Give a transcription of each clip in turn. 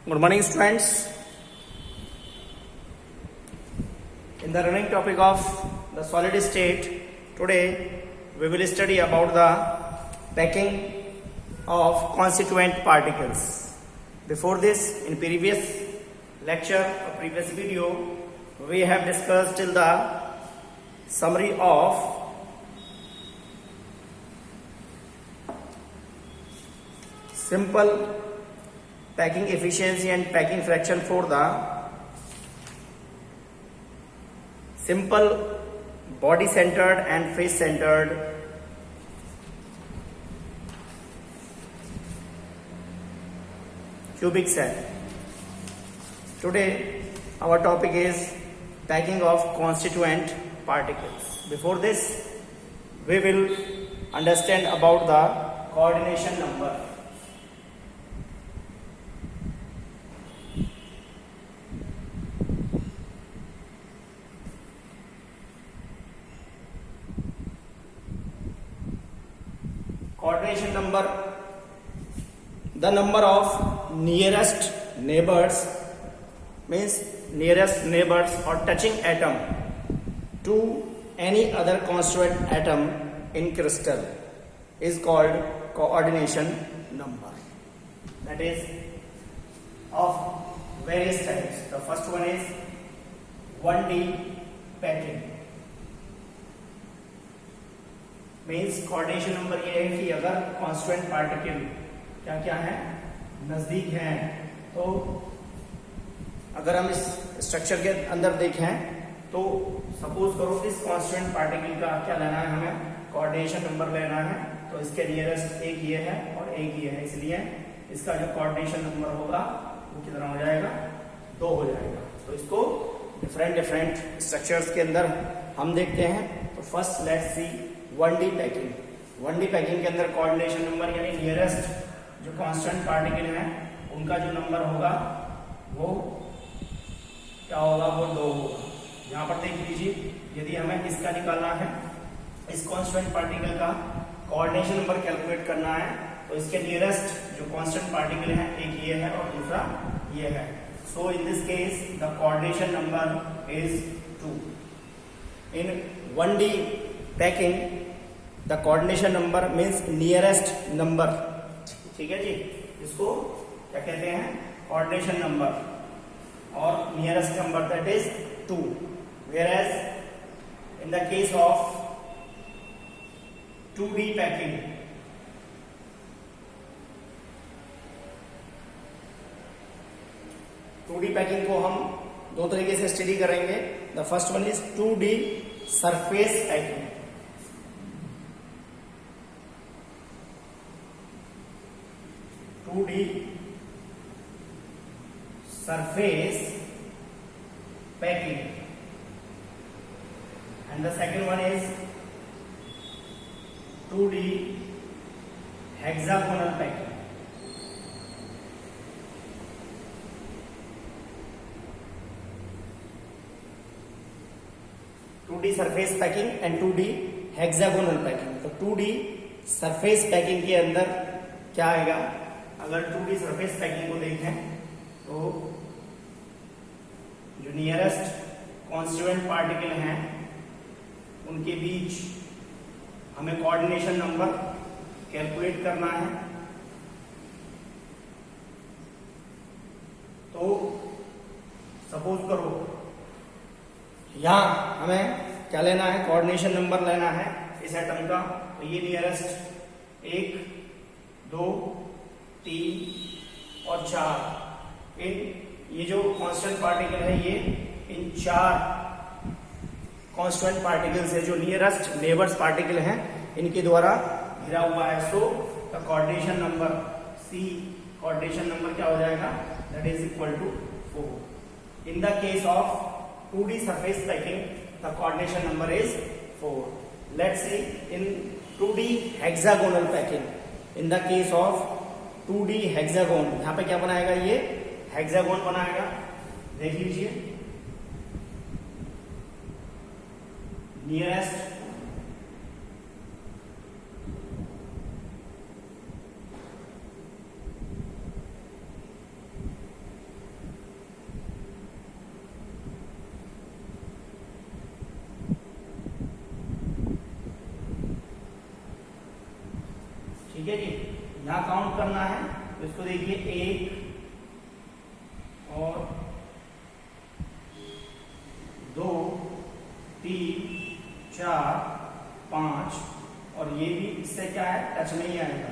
Good morning, students. In the running topic of the solid state, today we will study about the packing of constituent particles. Before this, in previous lecture or previous video, we have discussed till the summary of simple packing efficiency and packing fraction for the simple body centered and face centered cubic cell. Today our topic is packing of constituent particles. Before this, we will understand about the coordination number. Coordination number, the number of nearest neighbors, means nearest neighbors or touching atom to any other constituent atom in crystal is called coordination number. That is of various types. The first one is 1D packing. Means coordination number ये है कि अगर constant particle क्या क्या है नजदीक हैं, तो अगर हम इस स्ट्रक्चर के अंदर देखें तो सपोज करो इस कॉन्स्टेंट पार्टिकल का क्या लेना है, हमें कोऑर्डिनेशन नंबर लेना है. तो इसके नियरेस्ट एक ये है और एक ये है, इसलिए इसका जो कोऑर्डिनेशन नंबर होगा वो कितना हो जाएगा, 2 हो जाएगा. तो इसको डिफरेंट स्ट्रक्चर्स के अंदर हम देखते हैं. तो first let's see 1D packing. 1D packing के अंदर कोऑर्डिनेशन नंबर यानी नियरेस्ट जो कांस्टेंट पार्टिकल है उनका जो नंबर होगा वो क्या होगा, वो 2 होगा. यहाँ पर देख लीजिए, यदि हमें इसका निकालना है, इस कांस्टेंट पार्टिकल का कोऑर्डिनेशन नंबर कैलकुलेट करना है, तो इसके नियरेस्ट जो कांस्टेंट पार्टिकल है एक ये है और दूसरा ये है. So in this case the coordination number is 2. In 1D packing the coordination number means nearest number. ठीक है जी, इसको क्या कहते हैं, कोऑर्डिनेशन नंबर, और nearest number that is 2. Whereas in the case of 2D packing, को हम 2 तरीके से स्टडी करेंगे. The first one is 2D surface packing. 2D surface packing, and the second one is 2D hexagonal packing. Surface packing and 2D hexagonal packing. तो 2D surface packing के अंदर क्या आएगा, अगर 2D सरफेस पैकिंग को देखें तो जो नियरेस्ट कॉन्स्टिट्यूएंट पार्टिकल हैं उनके बीच हमें कोऑर्डिनेशन नंबर कैलकुलेट करना है. तो सपोज करो यहां हमें क्या लेना है, कोऑर्डिनेशन नंबर लेना है इस एटम का. तो ये नियरेस्ट 1, 2, 3 और 4, इन ये जो कांस्टेंट पार्टिकल है ये इन 4 कांस्टेंट पार्टिकल से जो नियरेस्ट नेबर्स पार्टिकल हैं इनके द्वारा घिरा हुआ है. So the coordination number C, coordination number क्या हो जाएगा, that is equal to 4. In the case of 2D surface packing, the coordination number is 4. Let's see in 2D hexagonal packing. In the case of 2D hexagon, यहाँ पे क्या बनाएगा, ये hexagon बनाएगा. देख लीजिए, नियरेस्ट देखिए 1 और 2 3 4 5 और ये भी इससे क्या है, टच में ही आएगा।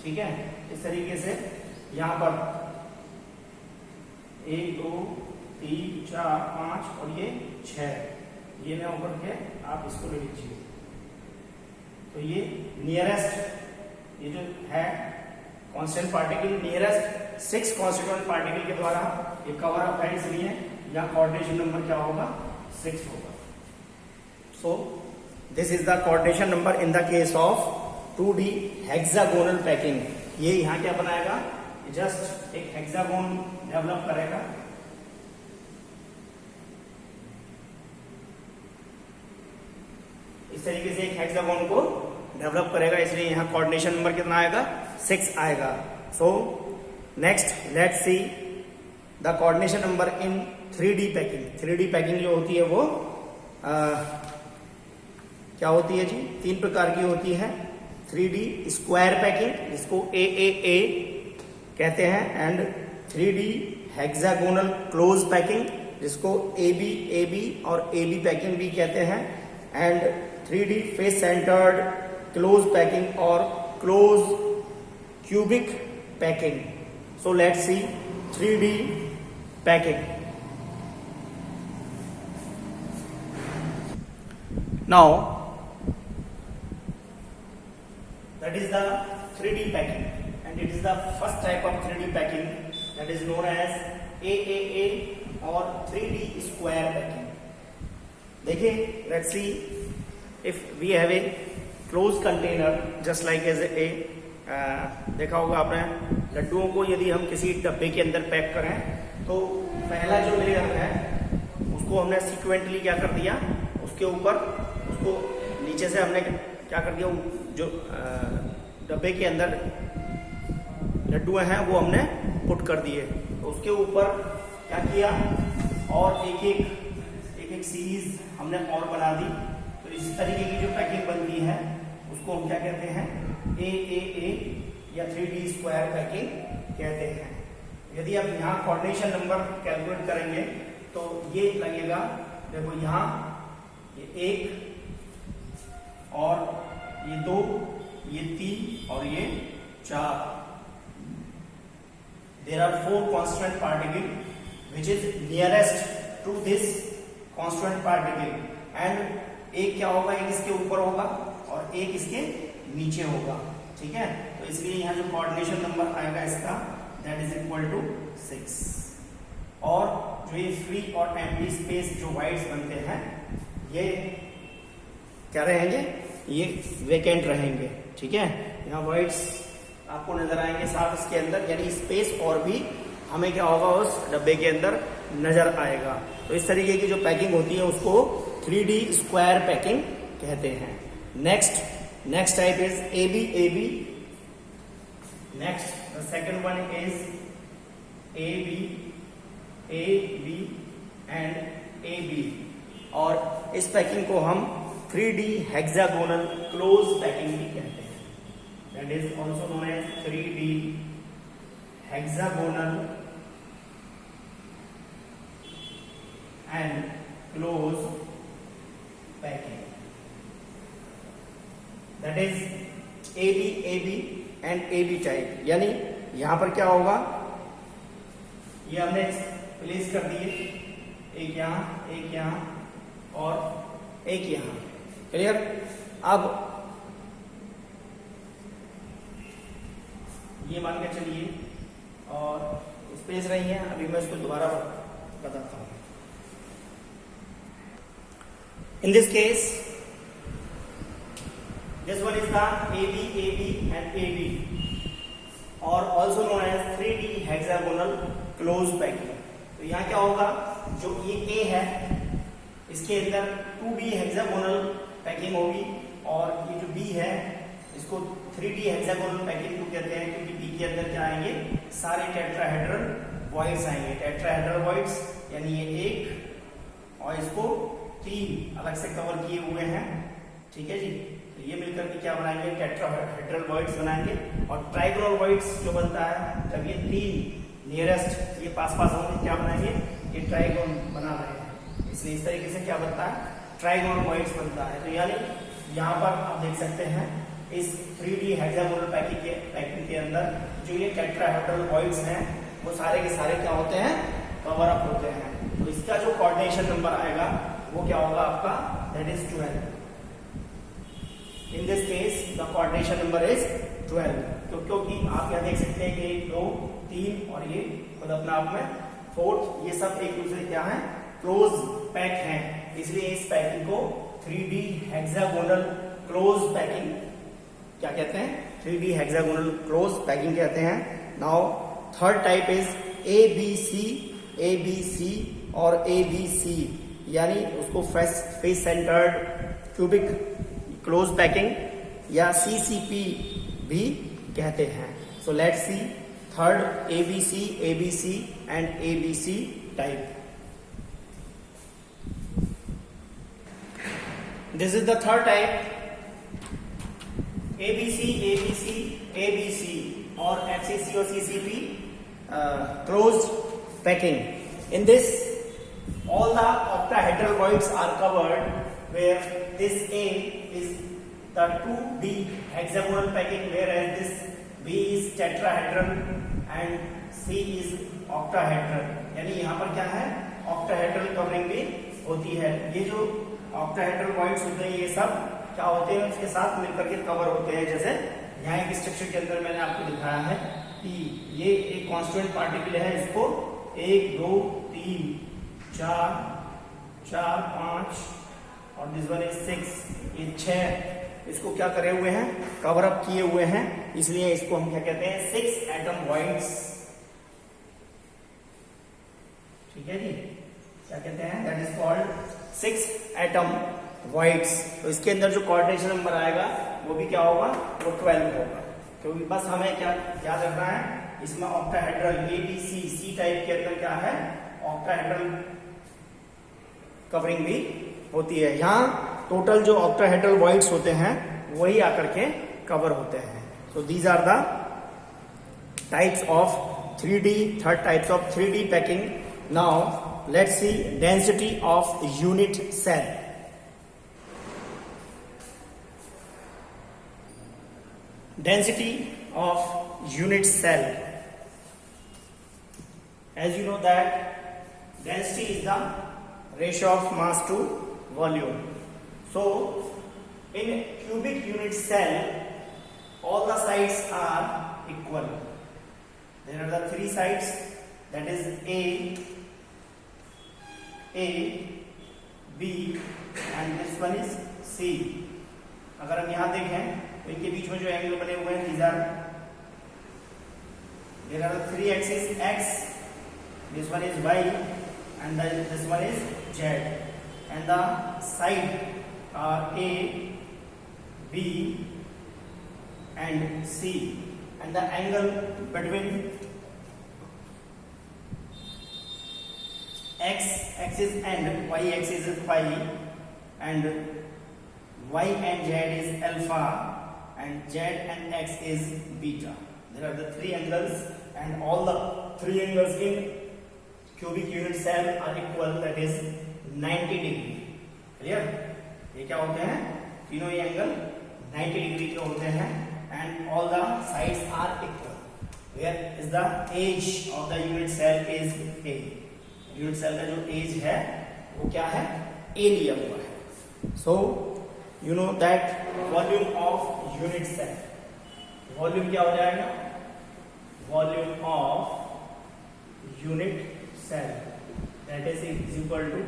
ठीक है, इस तरीके से यहां पर 1 2 3 4 5 और ये 6, ये ना ऊपर के आप इसको ले लीजिए। तो ये नियरेस्ट, ये जो है कांस्टेंट पार्टिकल, नियरेस्ट 6 कांस्टिट्यूएंट पार्टिकल के द्वारा ये कवर अप है, इसलिए यहाँ कोऑर्डिनेशन नंबर क्या होगा, 6 होगा। So this is the coordination number in the case of 2D hexagonal packing. ये यहाँ क्या बनाएगा, जस्ट एक हेक्सागोन डेवलप करेगा। इस तरीके से एक हेक्सागोन को डेवलप करेगा, इसलिए यहाँ कोऑर्डिनेशन नंबर कितना आएगा, 6 आएगा। So next let's see the coordination number in 3D packing. 3D packing जो होती है वो क्या होती है जी, 3 प्रकार की होती है। 3D स्क्वायर पैकिंग जिसको AAA कहते हैं, and 3D hexagonal close packing जिसको AB और AB पैकिंग भी कहते हैं, and 3D face centred close packing और close cubic packing. So let's see 3D packing. Now that is the 3D packing, and it is the first type of 3D packing that is known as AAA or 3D square packing. देखिए, let's see if we have a closed container just like as a देखा होगा आपने, लड्डुओं को यदि हम किसी डब्बे के अंदर पैक करें तो पहला जो लेयर है उसको हमने सीक्वेंटली क्या कर दिया, उसके ऊपर उसको नीचे से हमने क्या कर दिया, जो डब्बे के अंदर लड्डू हैं वो हमने पुट कर दिए। तो उसके ऊपर क्या किया, और एक एक सीरीज हमने और बना दी। तो इस तरीके की जो पैकिंग बनती है उसको हम क्या कहते हैं, AAA या 3D स्क्वायर पैकिंग कहते हैं। यदि आप यहाँ कोऑर्डिनेशन नंबर कैलकुलेट करेंगे तो ये लगेगा, देखो यहाँ ये 1 और ये 2, ये 3 और ये 4। There are 4 constant particle which is nearest to this constant particle, and एक क्या होगा, एक इसके ऊपर होगा और एक इसके नीचे होगा। ठीक है, तो इसलिए यहाँ जो कोऑर्डिनेशन नंबर आएगा इसका दैट इज इक्वल टू 6। और जो ये फ्री और एम्प्टी स्पेस जो वाइड्स बनते हैं ये क्या रहेंगे, ये वेकेंट रहेंगे। ठीक है, यहाँ वाइड्स आपको नजर आएंगे साफ इसके अंदर, यानी स्पेस और भी हमें क्या होगा उस डब्बे के अंदर नजर आएगा। तो इस तरीके की जो पैकिंग होती है उसको 3D स्क्वायर पैकिंग कहते हैं। Next type is AB। Next the second one is AB and AB, और इस पैकिंग को हम 3D हेक्सागोनल क्लोज पैकिंग भी कहते हैं। That is also known as 3D hexagonal and close packing. That is AB and AB type. यानी यहां पर क्या होगा, ये हमने प्लेस कर दिए, एक यहां और एक यहां। क्लियर? अब ये मान के चलिए और स्पेस रही है, अभी मैं इसको दोबारा बताता हूं। In this case this one is the AB and AB, और also known as 3D hexagonal close packing. तो यहाँ क्या होगा, जो ये A है इसके अंदर 2D हेक्सागोनल पैकिंग होगी, और ये जो B है इसको 3D हेक्सागोनल पैकिंग क्यों कहते हैं, क्योंकि B के अंदर क्या आएंगे, सारे टेट्राहेड्रल वॉइड्स आएंगे। टेट्राहेड्रल वॉइड्स यानी ये 1 और इसको 3 अलग से कवर किए हुए हैं। ठीक है जी, तो ये मिलकर के क्या बनाएंगे, टेट्राहेड्रल वॉइड्स बनाएंगे। और ट्राइगोनल वॉइड्स जो बनता है जब ये तीन नियरेस्ट ये पास पास होंगे क्या बनाएंगे, ये ट्राइगोन बना रहे हैं, इसलिए इस तरीके से क्या बनता है, ट्राइगोनल वॉइड्स बनता है। तो यानी यहाँ पर आप देख सकते हैं इस 3D हेक्सागोनल पैकिंग के अंदर जो ये टेट्राहेड्रल वॉइड्स हैं वो सारे के सारे क्या होते हैं, कवर अप होते हैं। तो इसका जो कोऑर्डिनेशन नंबर आएगा वो क्या होगा आपका, that is 12। In this case the coordination number is 12, क्योंकि आप यहाँ देख सकते हैं कि 1 2 3 और ये खुद अपना आप में 4th, ये सब एक दूसरे क्या है, क्लोज पैक हैं, इसलिए इस पैकिंग को 3D हेक्सागोनल क्लोज पैकिंग क्या कहते हैं, 3D हेक्सागोनल क्लोज पैकिंग कहते हैं। Now third type is ABC और ABC, यानी उसको face centred cubic close packing या CCP भी कहते हैं। सो let's C third ABC and ABC type. This is the third type, ABC or FCC or CCP closed packing. In this, all the octahedral voids are covered, where this A is the 2D hexagonal packing, whereas this B is tetrahedral and C is octahedral. यानी यहाँ पर क्या है, octahedral covering भी होती है। ये जो ऑक्टाहेड्रल वॉइड्स होते हैं ये सब क्या होते हैं, उसके साथ मिलकर के कवर होते हैं। जैसे यहाँ एक स्ट्रक्चर के अंदर मैंने आपको दिखाया है कि ये एक कांस्टेंट पार्टिकल है, इसको 1 2 3 4 4 5 और दिस वन इज 6, ये 6 इसको क्या करे हुए हैं, कवर अप किए हुए हैं, इसलिए इसको हम क्या कहते हैं, 6 एटम वॉइड्स। ठीक है जी, क्या कहते हैं, that is called 6 atom voids. तो इसके अंदर जो कोऑर्डिनेशन नंबर आएगा वो भी क्या होगा, वो 12 होगा, क्योंकि बस हमें क्या याद रखना है, इसमें ऑक्टाहेड्रल ABC C टाइप के अंदर क्या है, ऑक्टाहेड्रल कवरिंग भी होती है। यहाँ टोटल जो ऑक्टाहेड्रल वॉइड्स होते हैं वही आकर के कवर होते हैं। So these are the types of 3D, third types of 3D packing. Now let's see density of unit cell. Density of unit cell. As you know that density is the ratio of mass to volume. So in cubic unit cell all the sides are equal. There are the 3 sides, that is A, B and this one is C. अगर हम यहाँ देखें तो इनके बीच में जो angle बने हुए हैं, these are, there are 3 axes X, this one is Y and this one is Z, and the side are A, B and C, and the angle between X axis and Y axis is phi, and Y and Z is alpha, and Z and X is beta. There are the 3 angles, and all the 3 angles in cubic unit cell are equal, that is 90 degree. Clear? ये क्या होते हैं, तीनों ये angle 90 degree के होते हैं, and all the sides are equal. Where is the age of the unit cell is A. Unit cell का जो एज है वो क्या है, A लिया हुआ है। So you know that volume of unit cell, volume क्या हो जाएगा, volume of unit cell that is equal to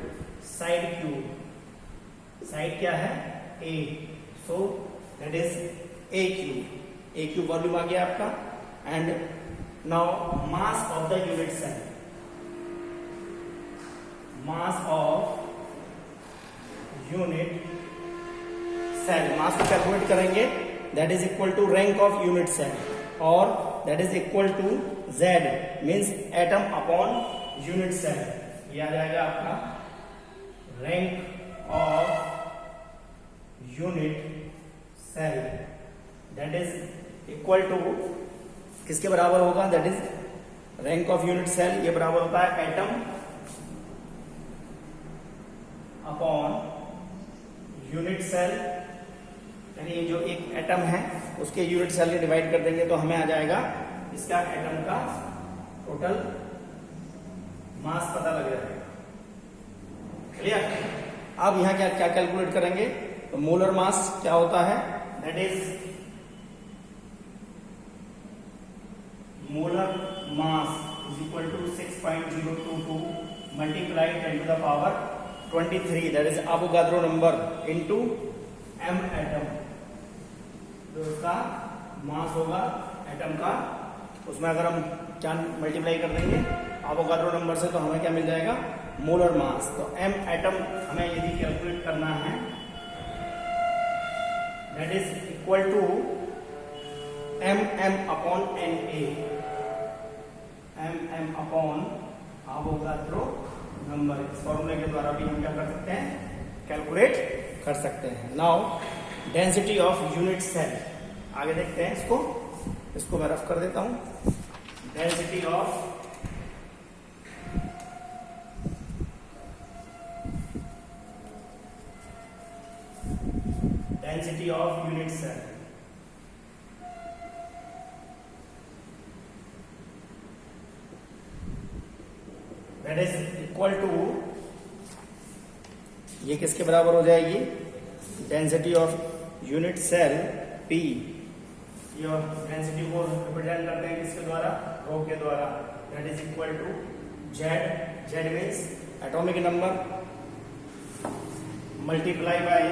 side cube. Side क्या है, A, so that is A cube volume आ गया आपका। And now mass of the unit cell, mass of unit cell, mass को calculate करेंगे, that is equal to rank of unit cell, और that is equal to Z means atom upon unit cell. ये आ जाएगा आपका rank of unit cell that is equal to किसके बराबर होगा, that is rank of unit cell, ये बराबर होता है एटम अपॉन यूनिट सेल, यानी जो एक एटम है उसके यूनिट सेल में डिवाइड कर देंगे तो हमें आ जाएगा इसका एटम का टोटल मास पता लग जाएगा। क्लियर? अब यहां क्या क्या कैलकुलेट करेंगे, तो मोलर मास क्या होता है, that is molar mass is equal to 6.022 multiply 10 to the power 23, that is Avogadro number into m atom, जो उसका मास होगा एटम का, उसमें अगर हम क्या मल्टीप्लाई कर देंगे एवोगाड्रो नंबर से तो हमें क्या मिल जाएगा, मोलर मास। तो m एटम हमें यदि कैलकुलेट करना है that is equal to mm upon Na, mm upon Avogadro number. इस फॉर्मूले के द्वारा भी हम क्या कर सकते हैं, कैलकुलेट कर सकते हैं। Now density of unit cell, आगे देखते हैं इसको मैं रफ कर देता हूं। Density of unit cell, that is equal to, ये किसके बराबर हो जाएगी, density of unit cell P, ये डेंसिटी को रिप्रेजेंट करते हैं किसके द्वारा, रो के द्वारा, that is equal to Z means atomic number multiply by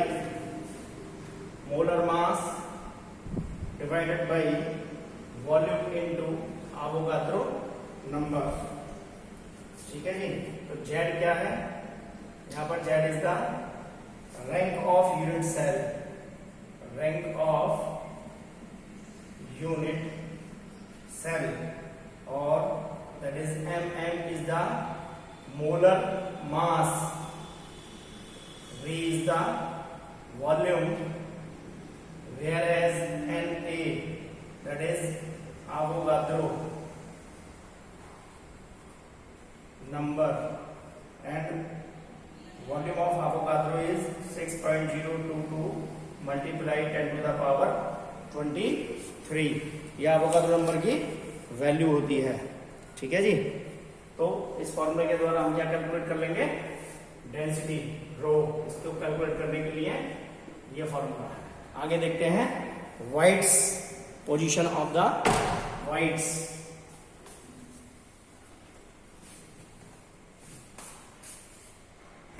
molar mass divided by volume into Avogadro number. ठीक है जी, तो Z क्या है, यहां पर Z is the rank of unit cell, rank of unit cell, और that is mm is the molar mass, V is the volume, whereas Na, that is Avogadro number, and volume of Avogadro is 6.022 multiply 10 to the power 23, यह Avogadro number की value होती है। ठीक है जी, तो इस फॉर्मूले के द्वारा हम क्या कैलकुलेट कर लेंगे, डेंसिटी रो, इसको कैलकुलेट करने के लिए ये फॉर्मूला है। आगे देखते हैं voids, position of the voids.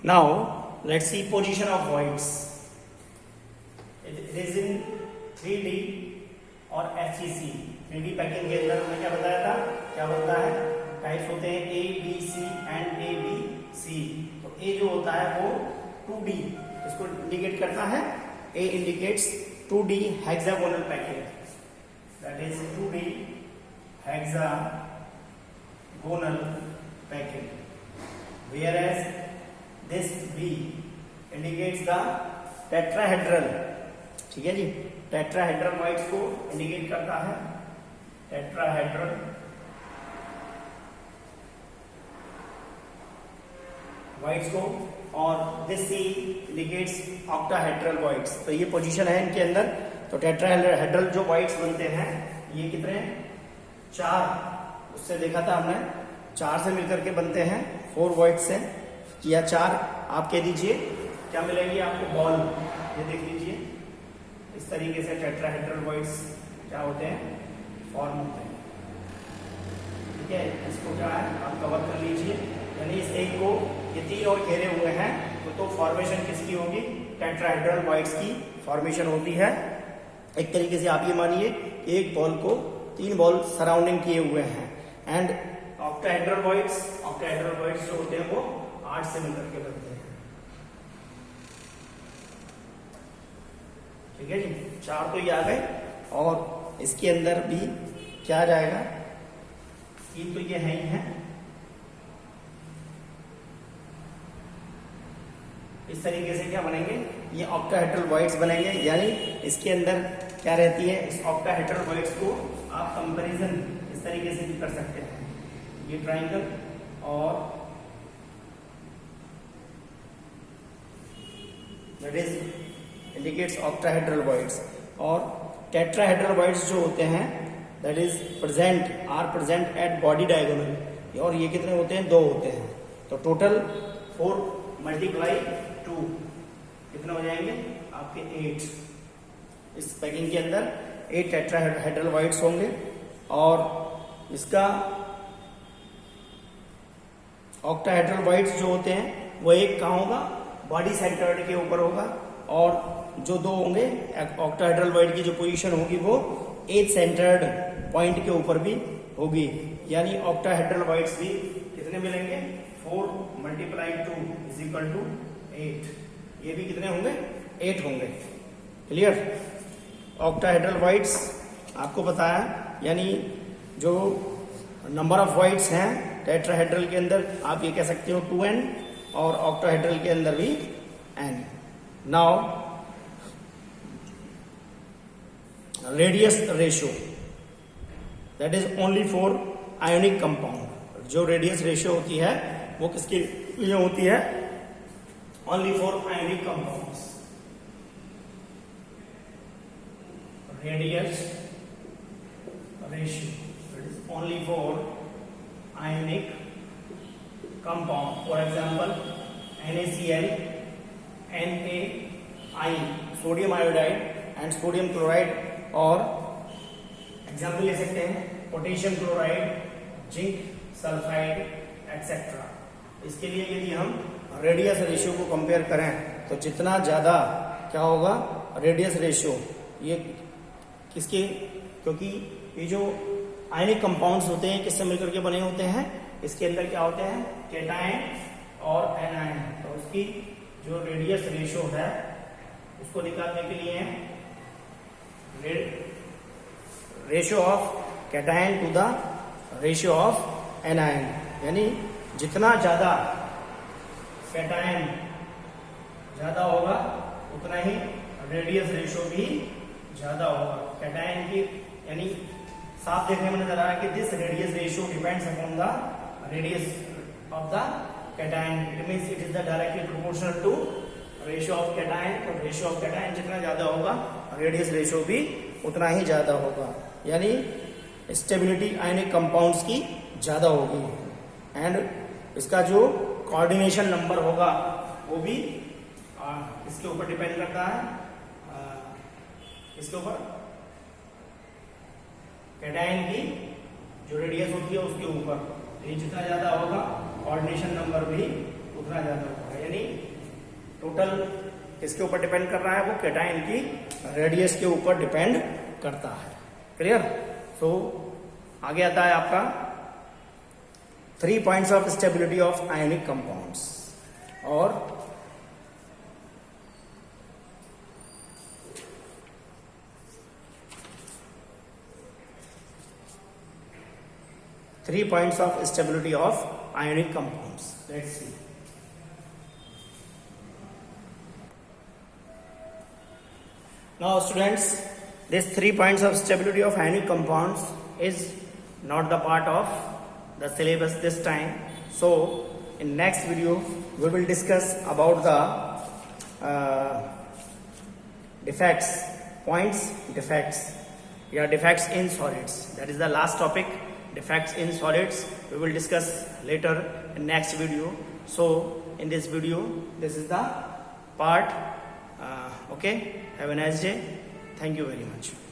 Now let's see position of voids, it is in 3D और FCC। 3D पैकिंग के अंदर हमने क्या बताया था, क्या बनता है, टाइप्स होते हैं A, B, C and A, B, C। तो A जो होता है वो 2D, इसको इंडिकेट करता है, A indicates 2D hexagonal packing, that is 2D hexagonal packing, whereas this B indicates the tetrahedral। ठीक है जी, टेट्राहेड्रल वाइट्स को इंडिकेट करता है, टेट्राहेड्रल वाइट्स को, और this C indicates octahedral voids. तो ये पोजीशन है इनके अंदर। तो टेट्राहेड्रल जो वाइट्स बनते हैं ये कितने, 4, उससे देखा था हमने, 4 से मिलकर के बनते हैं, 4 वाइट्स से, या 4 आप कह दीजिए, क्या मिलेंगी आपको, बॉल। ये देख लीजिए, इस तरीके से टेट्राहेड्रल वाइट्स क्या होते हैं, फॉर्म होते हैं। ठीक है, इसको क्या है आप कवर कर लीजिए, यानी इस एक को ये 3 और घेरे हुए हैं, तो फॉर्मेशन किसकी होगी, टेट्राहेड्रल वाइट्स की फॉर्मेशन होती है। एक तरीके से आप ये मानिए एक बॉल को 3 बॉल सराउंडिंग किए हुए हैं, एंड ऑक्टाहेड्रल वाइट्स जो होते हैं वो 8 से मिलकर के बनते हैं। ठीक है जी, 4 तो ये आ गए, और इसके अंदर भी क्या आ जाएगा, 3 तो ये है ही है। इस तरीके से क्या बनेंगे, ये ऑक्टाहेड्रल वॉइड्स बनेंगे, यानी इसके अंदर क्या रहती है, इस ऑक्टाहेड्रल वॉइड्स को आप कंपैरिजन इस तरीके से भी कर सकते हैं। ये ट्राइंगल और that is indicates octahedral voids. और टेट्राहेड्रल वॉइड्स जो होते हैं that is present at body diagonal, और ये कितने होते हैं, 2 होते हैं। तो टोटल 4 × 2 कितने हो जाएंगे आपके 8। इस पैकिंग के अंदर 8 टेट्राहेड्रल वॉइड्स होंगे, और इसका ऑक्टाहेड्रल वॉइड्स जो होते हैं वो एक कहाँ होगा, बॉडी सेंटर्ड के ऊपर होगा, और जो 2 होंगे ऑक्टाहेड्रल वॉइड की जो पोजीशन होगी वो एज सेंटर्ड पॉइंट के ऊपर भी होगी। यानी ऑक्टाहेड्रल वॉइड्स भी कितने मिलेंगे, 4 × 2 = 8। ये भी कितने होंगे, 8 होंगे। क्लियर। ऑक्टाहेड्रल वॉइड्स आपको पता है, यानी जो नंबर ऑफ वॉइड्स हैं टेट्राहेड्रल के अंदर आप ये कह सकते हो 2n, और ऑक्टाहेड्रल के अंदर भी n। Now radius ratio that is only for ionic compound. जो रेडियस रेशियो होती है वो किसके लिए होती है, only for ionic compounds. Radius ratio that is only for ionic compound. For example NaCl, NaI, sodium iodide and sodium chloride, और example ले सकते हैं potassium chloride, zinc sulphide etcetera. इसके लिए यदि हम रेडियस रेशियो को कंपेयर करें तो जितना ज्यादा क्या होगा रेडियस रेशियो, ये किसके, क्योंकि ये जो आयनिक कंपाउंड्स होते हैं किससे मिलकर के बने होते हैं, इसके अंदर क्या होते हैं, कैटायन और एनायन। तो उसकी जो रेडियस रेशियो है उसको निकालने के लिए ratio of cation to the ratio of anion, यानी जितना ज्यादा कैटायन ज्यादा होगा उतना ही रेडियस रेशियो भी ज्यादा होगा। कैटायन की यानी साफ देखने में नजर आ रहा है कि this radius ratio depends upon the radius of the cation, it means it is the directly proportional to ratio of cation. तो रेशियो ऑफ कैटायन जितना ज्यादा होगा रेडियस रेशियो भी उतना ही ज्यादा होगा, यानी स्टेबिलिटी आयनिक कंपाउंड्स की ज्यादा होगी। एंड इसका जो कोऑर्डिनेशन नंबर होगा वो भी इसके ऊपर डिपेंड करता है, इसके ऊपर कैटायन की जो रेडियस होती है उसके ऊपर। तो ये जितना ज्यादा होगा कोऑर्डिनेशन नंबर भी उतना ज्यादा होगा, यानी टोटल किसके ऊपर डिपेंड कर रहा है, वो कैटायन की रेडियस के ऊपर डिपेंड करता है। क्लियर। सो आगे आता है आपका 3 points of stability of ionic compounds, और three points of stability of ionic compounds. Let's see. Now students, this 3 points of stability of ionic compounds is not the part of the syllabus this time. So in next video we will discuss about the defects, defects in solids. That is the last topic. Defects in solids we will discuss later in next video. So in this video this is the part. Okay, have a nice day. Thank you very much.